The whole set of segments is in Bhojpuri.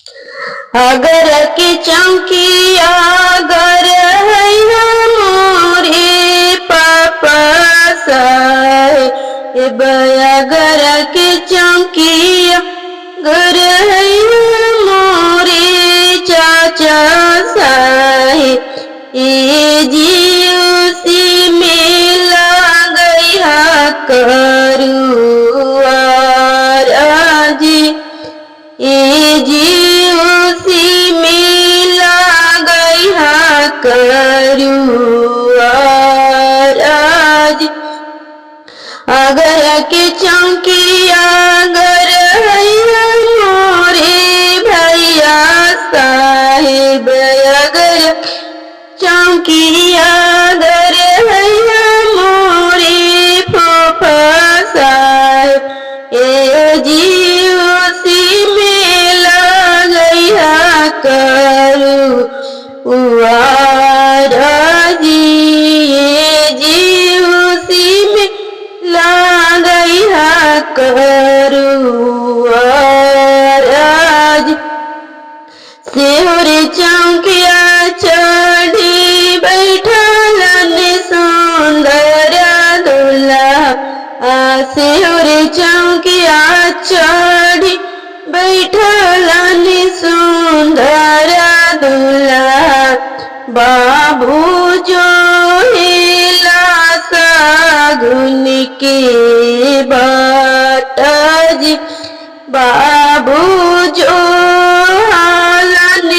अगर की चौकिया अगर है मोरे पापा साहेब, अगर की चौकिया अगर है मोरे चाचा साहेब, ये जीवसी में लगया करुआ राजी, ये जीवसी में लगया करुआ राजी। अगर के चौकिया अगर है मोरे भैया साहेब, अगर चौकिया अगर है मोरे फूफा साहेब, ये जीवसी में लगया करुआ राजी, ये जीवसी में लगया करुआ राजी। सिहुरी चौकिया चढ़ी बैठलन सुंदर दुल्हा, सिहुरी चौकिया चढ़ी बैठलन सुंदर दुल्हा, बाबू जो हिला सागुन के बाटाजी, बाबू जो हालन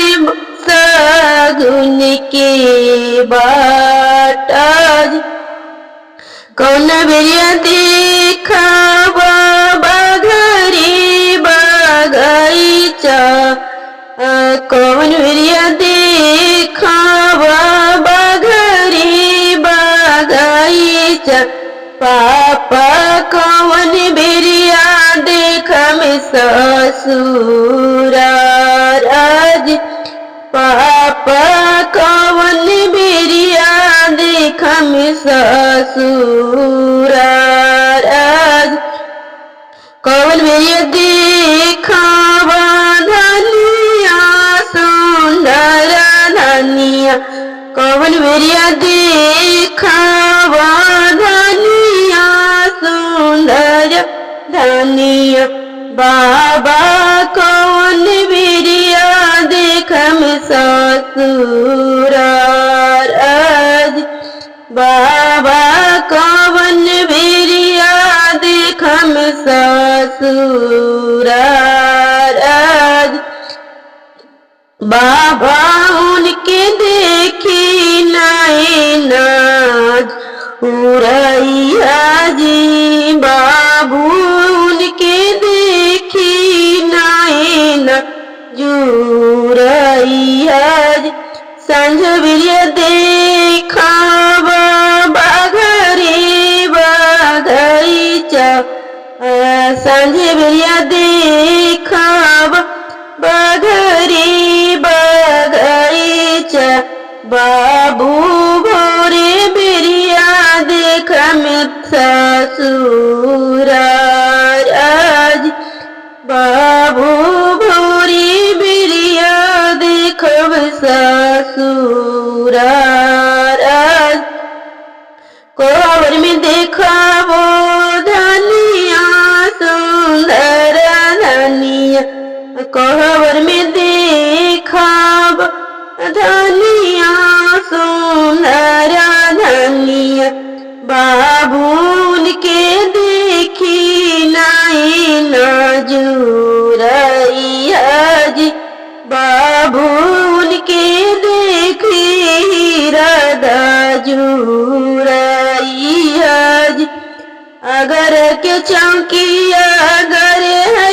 सागुन के बाटाजी। कौन बिरिया देखावा बाघरी बागीचा, कौन बिरिया देखावा बाघरी बागीचा, पापा कौन बिरिया देखा में ससुरा राज, पापा कौन बिरिया देखा में ससुरा राज। कौन बिरिया देखावा धनिया सुंदर धनिया, कौन बिरिया देखावा धनिया सुंदर धनिया, बाबा कौन बिरिया देखा में ससुरा राज, बाबा कौन बिरिया देखा में ससुरा राज। बाबा उनके देखी नाज उरैया जी, बाबू उनके देखी नाज जुरैया जी। संझ बिरिया देखावा बाघरी बागीचा, संझ बिरिया देखावा बाघरी बागीचा, बाबू भोरे बिरिया देखा में ससुरा राज, बाबू भोरे बिरिया देखा में ससुरा राज। कोहबर में देखा वो धनिया सुंदर धनिया, कोहबर में देखा धनिया सुंदर धनिया, बाबून के देखी नाई नजुरैया जी, बाबून के देखी राधा जुरैया जी। अगर के चौकिया अगर है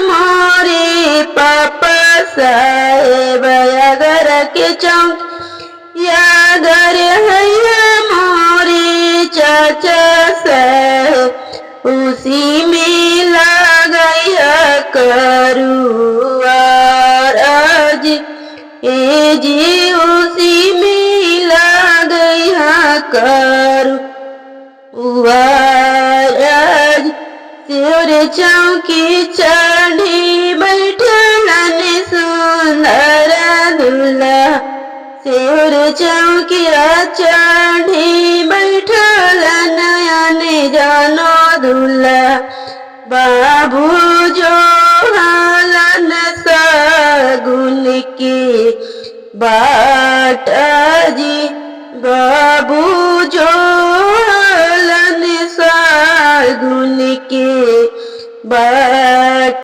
मोरे पापा साहेब, अगर के चौकिया अगर है मोरे चाचा साहेब, उसी में लगया करुआ राज, ए जी उसी में लगया करुआ राज। सिर चौकी चढ़ी बैठलन और चौकिया चढ़ी बैठल नयन जानो दूल्हा बाबू जो हलन सगुन की बाट जी बाबू जो हलन सगुन की बाट